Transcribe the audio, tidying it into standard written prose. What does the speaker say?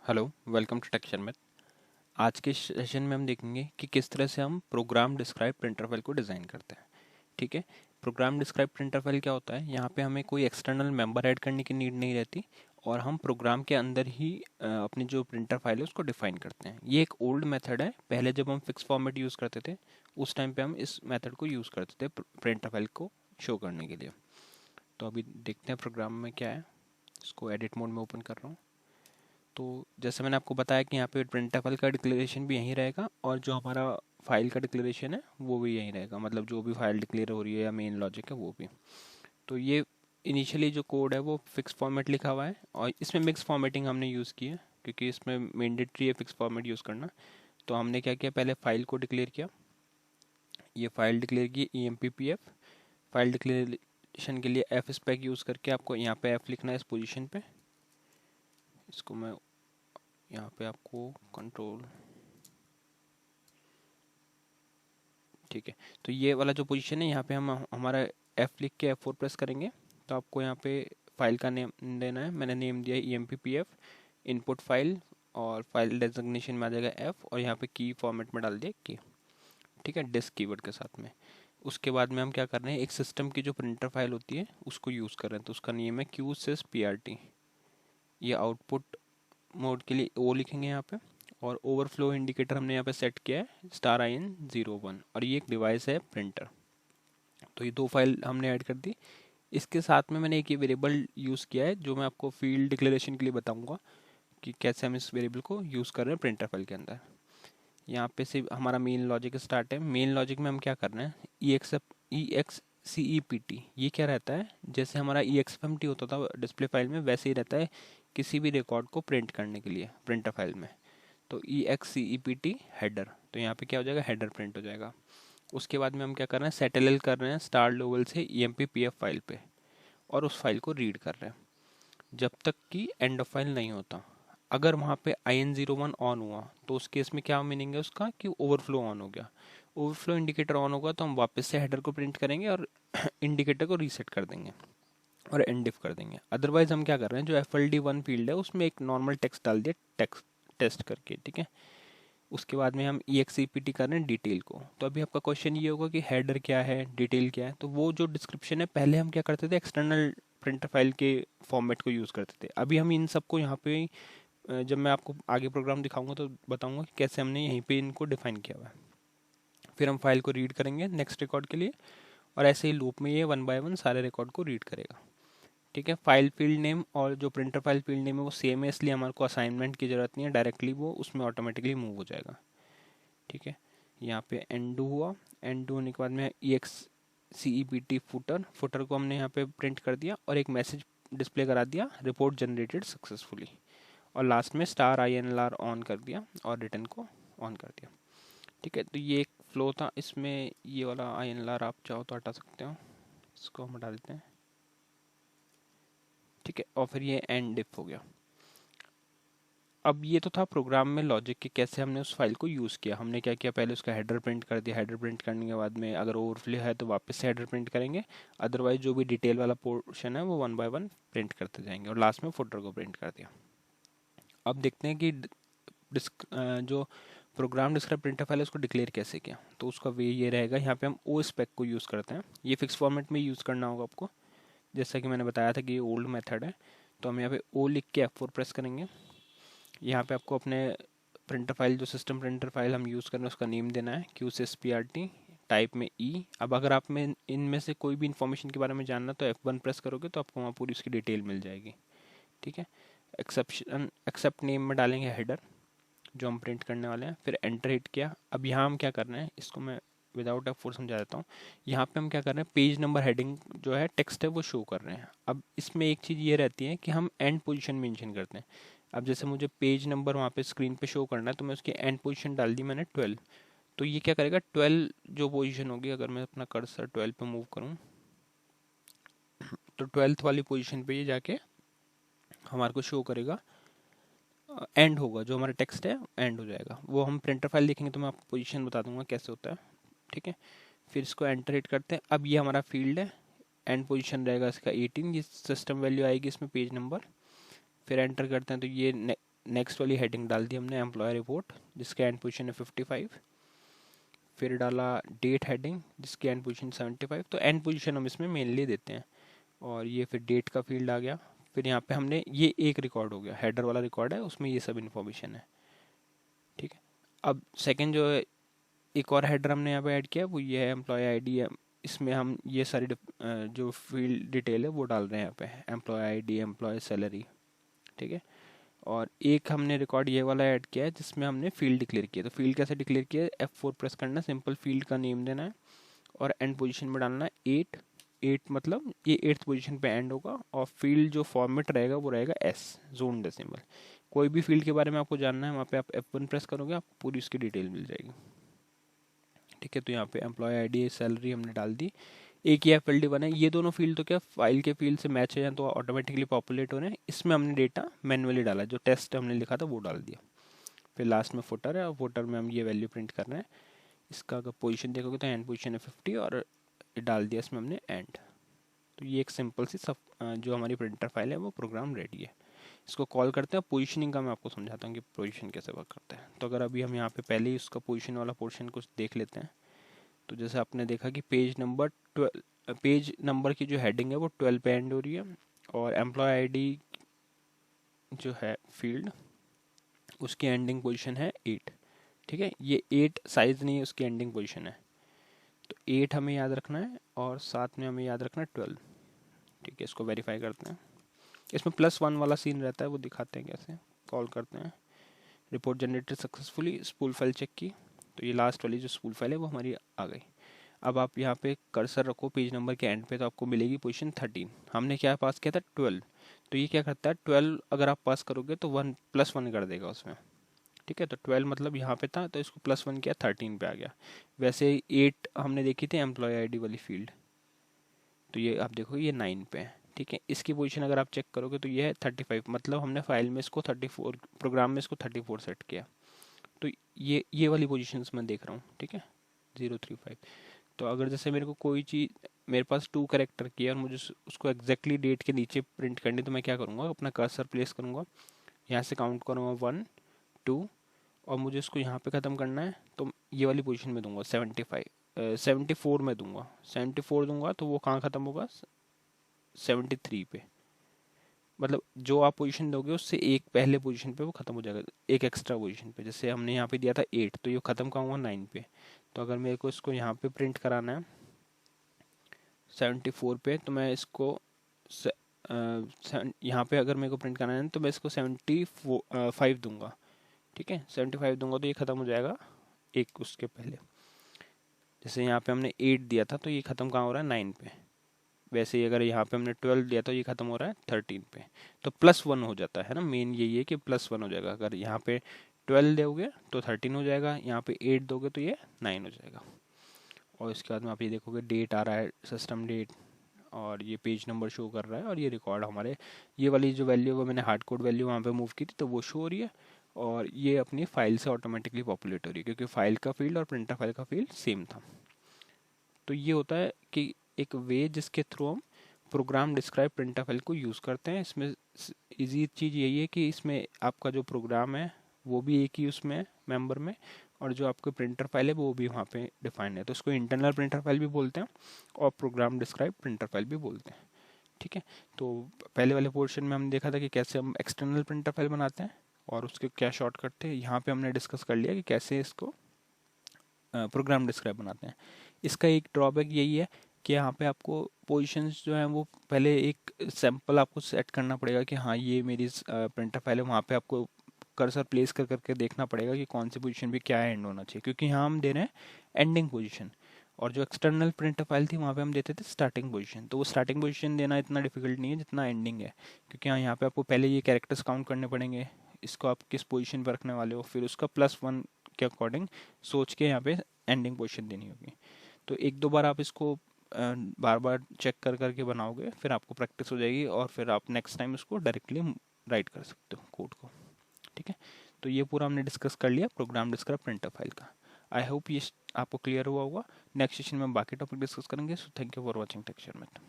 Hello, welcome to texture math. आज के session में हम देखेंगे कि किस तरह से हम प्रोग्राम डिस्क्राइब प्रिंटर फाइल को डिज़ाइन करते हैं। ठीक है। प्रोग्राम डिस्क्राइब प्रिंटर फाइल क्या होता है? यहाँ पे हमें कोई एक्सटर्नल मेंबर ऐड करने की नीड नहीं रहती और हम प्रोग्राम के अंदर ही अपनी जो प्रिंटर फाइल है उसको डिफाइन करते हैं। ये एक ओल्ड मेथड है। पहले जब हम फिक्स फॉर्मेट यूज़ करते थे उस टाइम पे हम इस मेथड को यूज़ करते थे प्रिंटर फाइल को शो करने के लिए। तो अभी देखते हैं प्रोग्राम में क्या है। इसको एडिट मोड में ओपन कर रहा हूँ। तो जैसे मैंने आपको बताया कि यहाँ पे प्रिंटर फाइल का डिक्लेरेशन भी यहीं रहेगा और जो हमारा फाइल का डिक्लेरेशन है वो भी यहीं रहेगा, मतलब जो भी फाइल डिक्लेयर हो रही है या मेन लॉजिक है वो भी। तो ये इनिशियली जो कोड है वो फिक्स फॉर्मेट लिखा हुआ है और इसमें मिक्स फॉर्मेटिंग हमने यूज़ की है क्योंकि इसमें मैंडेटरी है फिक्स फॉर्मेट यूज़ करना। तो हमने क्या किया, पहले फाइल को डिक्लेयर किया। ये फाइल डिक्लेयर की EMPPF। फाइल डिक्लेरेशन के लिए एफ स्पेक यूज़ करके आपको यहाँ पे एफ लिखना है इस पोजीशन पे। इसको मैं यहाँ पे आपको कंट्रोल, ठीक है। तो ये वाला जो पोजीशन है यहाँ पे हम हमारा F लिख के F4 प्रेस करेंगे तो आपको यहाँ पे फाइल का नेम देना है। मैंने नेम दिया है EMPPF इनपुट फाइल और फाइल डेजिग्नेशन में आ जाएगा F और यहाँ पे की फॉर्मेट में डाल दिया की, ठीक है, डिस्क कीवर्ड के साथ में। उसके बाद में हम क्या कर रहे हैं, एक सिस्टम की जो प्रिंटर फाइल होती है उसको यूज़ कर रहे हैं। तो उसका नेम है QSysPRT। ये आउटपुट मोड के लिए ओ लिखेंगे यहाँ पे और ओवरफ्लो इंडिकेटर हमने यहाँ पे सेट किया है *IN01 और ये एक डिवाइस है प्रिंटर। तो ये दो फाइल हमने ऐड कर दी। इसके साथ में मैंने एक ये वेरिएबल यूज़ किया है जो मैं आपको फील्ड डिक्लेरेशन के लिए बताऊंगा कि कैसे हम इस वेरिएबल को यूज़ कर रहे हैं प्रिंटर फाइल के अंदर। यहाँ पे से हमारा मेन लॉजिक स्टार्ट है। मेन लॉजिक में हम क्या कर रहे हैं, EXCEPT। ये क्या रहता है, जैसे हमारा EXFMT होता था डिस्प्ले फाइल में वैसे ही रहता है किसी भी रिकॉर्ड को प्रिंट करने के लिए प्रिंटर फाइल में। तो EXCEPT हेडर, तो यहाँ पे क्या हो जाएगा, हेडर प्रिंट हो जाएगा। उसके बाद में हम क्या कर रहे हैं, सेटल कर रहे हैं स्टार लेवल से EMPPF फाइल पे और उस फाइल को रीड कर रहे हैं जब तक कि एंड ऑफ फाइल नहीं होता। अगर वहाँ पे IN01 ऑन हुआ तो उस केस में क्या मीनिंग है उसका कि ओवरफ्लो ऑन हो गया। ओवरफ्लो इंडिकेटर ऑन होगा तो हम वापस से हेडर को प्रिंट करेंगे और इंडिकेटर को रीसेट कर देंगे और एंड इफ कर देंगे। अदरवाइज हम क्या कर रहे हैं, जो FLD1 फील्ड है उसमें एक नॉर्मल टेक्स्ट डाल दिया, टेक्स्ट टेस्ट करके, ठीक है। उसके बाद में हम EXEPT कर रहे हैं डिटेल को। तो अभी आपका क्वेश्चन ये होगा कि हेडर क्या है, डिटेल क्या है। तो वो जो डिस्क्रिप्शन है पहले हम क्या करते थे, एक्सटर्नल प्रिंटर फाइल के फॉर्मेट को यूज़ करते थे। अभी हम इन सबको यहाँ पे जब मैं आपको आगे प्रोग्राम दिखाऊंगा तो बताऊंगा कि कैसे हमने यहीं पे इनको डिफाइन किया हुआ है। फिर हम फाइल को रीड करेंगे नेक्स्ट रिकॉर्ड के लिए और ऐसे ही लूप में ये 1 बाय 1 सारे रिकॉर्ड को रीड करेगा, ठीक है। फाइल फील्ड नेम और जो प्रिंटर फाइल फील्ड नेम है वो सेम है, इसलिए हमारे को असाइनमेंट की ज़रूरत नहीं है, डायरेक्टली वो उसमें ऑटोमेटिकली मूव हो जाएगा, ठीक है। यहाँ पे एंडू हुआ। एंडू होने के बाद में EXCEPT फुटर, फुटर को हमने यहाँ पे प्रिंट कर दिया और एक मैसेज डिस्प्ले करा दिया, रिपोर्ट जनरेटेड सक्सेसफुली। और लास्ट में *INLR ऑन कर दिया और रिटर्न को ऑन कर दिया, ठीक है। तो ये एक फ्लो था। इसमें ये वाला INLR आप चाहो तो हटा सकते हो, इसको हम हटा देते हैं, ठीक है। और फिर ये एंड इफ हो गया। अब ये तो था प्रोग्राम में लॉजिक कि कैसे हमने उस फाइल को यूज़ किया। हमने क्या किया, पहले उसका हेडर प्रिंट कर दिया। हेडर प्रिंट करने के बाद में अगर ओवरफ्लो है तो वापस से हेडर प्रिंट करेंगे, अदरवाइज जो भी डिटेल वाला पोर्शन है वो 1 बाय 1 प्रिंट करते जाएंगे और लास्ट में फुटर को प्रिंट कर दिया। अब देखते हैं कि जो प्रोग्राम डिस्क्राइब प्रिंटर फाइल है उसको डिक्लेयर कैसे किया। तो उसका वे ये रहेगा, यहाँ पे हम ओ स्पेक को यूज़ करते हैं। ये फिक्स फॉर्मेट में यूज़ करना होगा आपको, जैसा कि मैंने बताया था कि ये ओल्ड मेथड है। तो हम यहाँ पे ओ लिख के F4 प्रेस करेंगे। यहाँ पे आपको अपने प्रिंटर फाइल, जो सिस्टम प्रिंटर फाइल हम यूज़ कर रहे हैं उसका नेम देना है QSysPRT, टाइप में E। अब अगर आप में इनमें से कोई भी इन्फॉर्मेशन के बारे में जानना तो F1 प्रेस करोगे तो आपको वहाँ पूरी उसकी डिटेल मिल जाएगी, ठीक है। एक्सेप्ट नेम में डालेंगे हेडर जो हम प्रिंट करने वाले हैं, फिर एंटर हिट किया। अब यहाँ हम क्या कर रहे हैं, इसको मैं विदाउट F4 समझा देता हूँ। यहाँ पे हम क्या कर रहे हैं, पेज नंबर हेडिंग जो है टेक्स्ट है वो शो कर रहे हैं। अब इसमें एक चीज़ ये रहती है कि हम एंड पोजीशन मेंशन करते हैं। अब जैसे मुझे पेज नंबर वहाँ पे स्क्रीन पे शो करना है तो मैं उसकी एंड पोजीशन डाल दी मैंने 12। तो ये क्या करेगा, 12 जो पोजीशन होगी, अगर मैं अपना कर्सर 12 पे मूव करूँ तो 12th वाली पोजीशन पे ये जाके हमारे को शो करेगा, एंड होगा, जो हमारा टेक्स्ट है एंड हो जाएगा। वो हम प्रिंटर फाइल देखेंगे तो मैं आपको पोजीशन बता दूंगा कैसे होता है, ठीक है। फिर इसको एंटर हिट करते हैं। अब ये हमारा फील्ड है, एंड पोजीशन रहेगा इसका 18, ये सिस्टम वैल्यू आएगी इसमें पेज नंबर। फिर एंटर करते हैं तो ये नेक्स्ट वाली हेडिंग डाल दी हमने एम्प्लॉय रिपोर्ट, जिसके एंड पोजीशन है 55। फिर डाला डेट हेडिंग, जिसकी एंड पोजीशन 75। तो एंड पोजीशन हम इसमें मेनली देते हैं। और ये फिर डेट का फील्ड आ गया। फिर यहाँ पे हमने ये एक रिकॉर्ड हो गया, हेडर वाला रिकॉर्ड है, उसमें ये सब इन्फॉर्मेशन है। ठीक है। अब सेकेंड जो है, एक और हेडर हमने यहाँ पे ऐड किया, वो ये है एम्प्लॉय आईडी। इसमें हम ये सारी जो फील्ड डिटेल है वो डाल रहे हैं यहाँ पे, एम्प्लॉय आईडी, एम्प्लॉय सैलरी। ठीक है। और एक हमने रिकॉर्ड ये वाला ऐड किया है जिसमें हमने फील्ड डिक्लेयर किया। तो फील्ड कैसे डिक्लेयर किया है, F4 प्रेस करना, सिंपल फील्ड का नेम देना है और एंड पोजीशन में डालना है 8। 8 मतलब ये 8th पोजीशन पे एंड होगा। और फील्ड जो फॉर्मेट रहेगा वो रहेगा S, जोन डेसिमल। कोई भी फील्ड के बारे में आपको जानना है, वहाँ पे आप F1 प्रेस करोगे, आपको पूरी उसकी डिटेल मिल जाएगी। ठीक है। तो यहाँ पे एम्प्लॉय आईडी, सैलरी हमने डाल दी। एक ही FLD बना है। ये दोनों फील्ड तो क्या फाइल के फील्ड से मैच हो जाए तो ऑटोमेटिकली पॉपुलेट हो रहे हैं। इसमें हमने डेटा मैनुअली डाला, जो टेस्ट हमने लिखा था वो डाल दिया। फिर लास्ट में फुटर है, और फुटर में हम ये वैल्यू प्रिंट कर रहे हैं। इसका अगर पोजीशन देखोगे तो एंड पोजीशन है 50 और डाल दिया इसमें हमने एंड। तो ये एक सिंपल सी सब जो हमारी प्रिंटर फाइल है वो प्रोग्राम रेडी है। इसको कॉल करते हैं। पोजीशनिंग का मैं आपको समझाता हूँ कि पोजीशन कैसे वर्क करता है। तो अगर अभी हम यहाँ पे पहले ही उसका पोजीशन वाला पोर्शन कुछ देख लेते हैं। तो जैसे आपने देखा कि पेज नंबर की जो हेडिंग है वो 12 पे एंड हो रही है। और एम्प्लॉय आईडी जो है फील्ड, उसकी एंडिंग पोजीशन है 8। ठीक है। ये 8 साइज नहीं है, उसकी एंडिंग पोजीशन है। तो 8 हमें याद रखना है और साथ में हमें याद रखना है 12। ठीक है। इसको वेरीफाई करते हैं। इसमें +1 वाला सीन रहता है, वो दिखाते हैं कैसे। कॉल करते हैं, report generated successfully, spool file check की। तो ये लास्ट वाली जो स्पूल फाइल है वो हमारी आ गई। अब आप यहाँ पे कर्सर रखो पेज नंबर के एंड पे, तो आपको मिलेगी पोजीशन 13। हमने क्या पास किया था, 12। तो ये क्या करता है, 12 अगर आप पास करोगे तो 1 +1 कर देगा उसमें। ठीक है। तो 12 मतलब यहाँ पे था, तो इसको +1 किया, 13 पे आ गया। वैसे 8 हमने देखी थी एम्प्लॉय आईडी वाली फील्ड, तो ये आप देखो ये 9 पे है। ठीक है। इसकी पोजीशन अगर आप चेक करोगे तो ये है 35, मतलब हमने फाइल में इसको 34, प्रोग्राम में इसको 34 सेट किया। तो ये वाली पोजीशन मैं देख रहा हूँ। ठीक है। 035। तो अगर जैसे मेरे को कोई चीज़ मेरे पास 2 कैरेक्टर की है और मुझे उसको एग्जैक्टली डेट के नीचे प्रिंट करनी, तो मैं क्या करूँगा, अपना कर्सर प्लेस करूँगा, यहाँ से काउंट करूँगा 1 2, और मुझे इसको यहाँ पे ख़त्म करना है तो ये वाली पोजीशन में दूंगा 74 में दूंगा। 74 दूंगा तो वो कहाँ ख़त्म होगा, 73 पे। मतलब जो आप पोजीशन दोगे उससे एक पहले पोजीशन पे वो ख़त्म हो जाएगा, एक एक्स्ट्रा पोजीशन पे। जैसे हमने यहाँ पे दिया था 8, तो ये ख़त्म कहाँ हुआ, 9 पे। तो अगर मेरे को इसको यहाँ पे प्रिंट कराना है 74 पे, तो मैं इसको यहाँ पे अगर मेरे को प्रिंट कराना है तो मैं इसको 75 दूंगा। ठीक है। 75 दूंगा तो ये ख़त्म हो जाएगा एक उसके पहले। जैसे यहाँ पे हमने 8 दिया था तो ये ख़त्म कहाँ हो रहा है, 9 पे। वैसे ही अगर यहाँ पे हमने 12 दिया तो ये ख़त्म हो रहा है 13 पे। तो +1 हो जाता है ना, मेन यही है कि +1 हो जाएगा। अगर यहाँ पे 12 दोगे तो 13 हो जाएगा, यहाँ पे 8 दोगे तो ये 9 हो जाएगा। और इसके बाद में आप ये देखोगे डेट आ रहा है, सिस्टम डेट, और ये पेज नंबर शो कर रहा है, और ये रिकॉर्ड हमारे, ये वाली जो वैल्यू वो मैंने हार्ड कोड वैल्यू वहाँ पे मूव की थी तो वो शो हो रही है। और ये अपनी फाइल से ऑटोमेटिकली पॉपुलेट हो रही है, क्योंकि फाइल का फील्ड और प्रिंटर फाइल का फील्ड सेम था। तो ये होता है कि एक वे जिसके थ्रू हम प्रोग्राम डिस्क्राइब प्रिंटर फाइल को यूज़ करते हैं। इसमें इजी चीज़ यही है कि इसमें आपका जो प्रोग्राम है वो भी एक ही उसमें मेंबर में, और जो आपके प्रिंटर फाइल है वो भी वहाँ पे डिफाइंड है। तो इसको इंटरनल प्रिंटर फाइल भी बोलते हैं और प्रोग्राम डिस्क्राइब प्रिंटर फाइल भी बोलते हैं। ठीक है। तो पहले वाले पोर्शन में हमने देखा था कि कैसे हम एक्सटर्नल प्रिंटर फाइल बनाते हैं और उसके क्या शॉर्टकट थे। यहाँ पे हमने डिस्कस कर लिया कि कैसे इसको प्रोग्राम डिस्क्राइब बनाते हैं। इसका एक ड्रॉबैक यही है कि यहाँ पे आपको पोजीशंस जो हैं वो पहले एक सैंपल आपको सेट करना पड़ेगा कि हाँ ये मेरी प्रिंटर फाइल है। वहाँ पे आपको कर्सर प्लेस कर करके देखना पड़ेगा कि कौन सी पोजीशन पे क्या एंड होना चाहिए, क्योंकि यहाँ हम दे रहे हैं एंडिंग पोजीशन, और जो एक्सटर्नल प्रिंटर फाइल थी वहाँ पे हम देते थे स्टार्टिंग पोजीशन। तो वो स्टार्टिंग पोजीशन देना इतना डिफिकल्ट नहीं है जितना एंडिंग है, क्योंकि यहाँ पे आपको पहले ये कैरेक्टर्स काउंट करने पड़ेंगे, इसको आप किस पोजीशन पर रखने वाले हो, फिर उसका +1 के अकॉर्डिंग सोच के यहाँ पे एंडिंग पोजीशन देनी होगी। तो एक दो बार आप इसको बार बार चेक कर करके बनाओगे, फिर आपको प्रैक्टिस हो जाएगी और फिर आप नेक्स्ट टाइम इसको डायरेक्टली राइट कर सकते हो कोड को। ठीक है। तो ये पूरा हमने डिस्कस कर लिया प्रोग्राम डिस्क्राइब प्रिंटर फाइल का। आई होप ये आपको क्लियर हुआ होगा। नेक्स्ट सेशन में बाकी टॉपिक डिस्कस करेंगे। So thank you for watching texture met.